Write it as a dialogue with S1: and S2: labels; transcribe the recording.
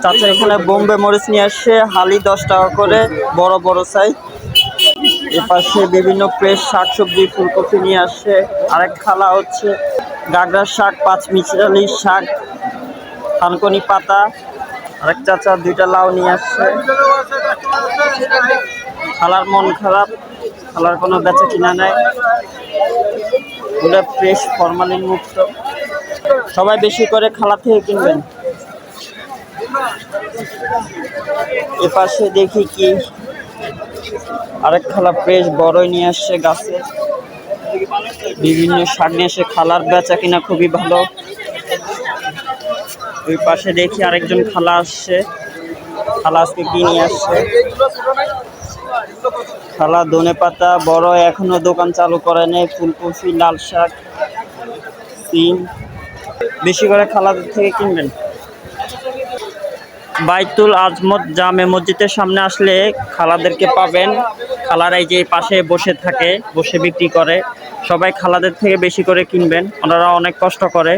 S1: চাচা এখানে বোম্বে মরিচ নিয়ে আসছে, হালি 10 টাকা করে, বড় বড় সাইজ। এপাশে বিভিন্ন ফ্রেশ শাকসবজি ফুলকপি নিয়ে আসছে। আরেক খালা হচ্ছে গাগরার শাক, পাঁচমিশালি শাক, থানকুনি পাতা। আরেক চাচা 2টা লাউ নিয়ে আসছে। খালার মন খারাপ, খালার কোনো বেচা কিনা নাই, পুরো ফ্রেশ ফরমালিন মুক্ত। সবাই বেশি করে খালা থেকে কিনবেন। এপাশে দেখি কি আরেক খালা ফ্রেশ বড়ই নিয়ে আসছে গাছে, বিভিন্ন শাক নিয়ে এসে। খালার বেচা কিনা খুবই ভালো। ওই পাশে দেখি আরেকজন খালা আসছে, খালা আজকে কি নিয়ে আসছে। খালা ধনে পাতা বড় এখনো দোকান চালু করে নেই, ফুলকপি, লাল শাক, সিম। বেশি করে খালাদের থেকে কিনবেন। বাইতুল আজমত জামে মসজিদের সামনে আসলে খালাদেরকে পাবেন। খালারা এই যে পাশে বসে থাকে, বসে বিক্রি করে। সবাই খালাদের থেকে বেশি করে কিনবেন, ওনারা অনেক কষ্ট করে।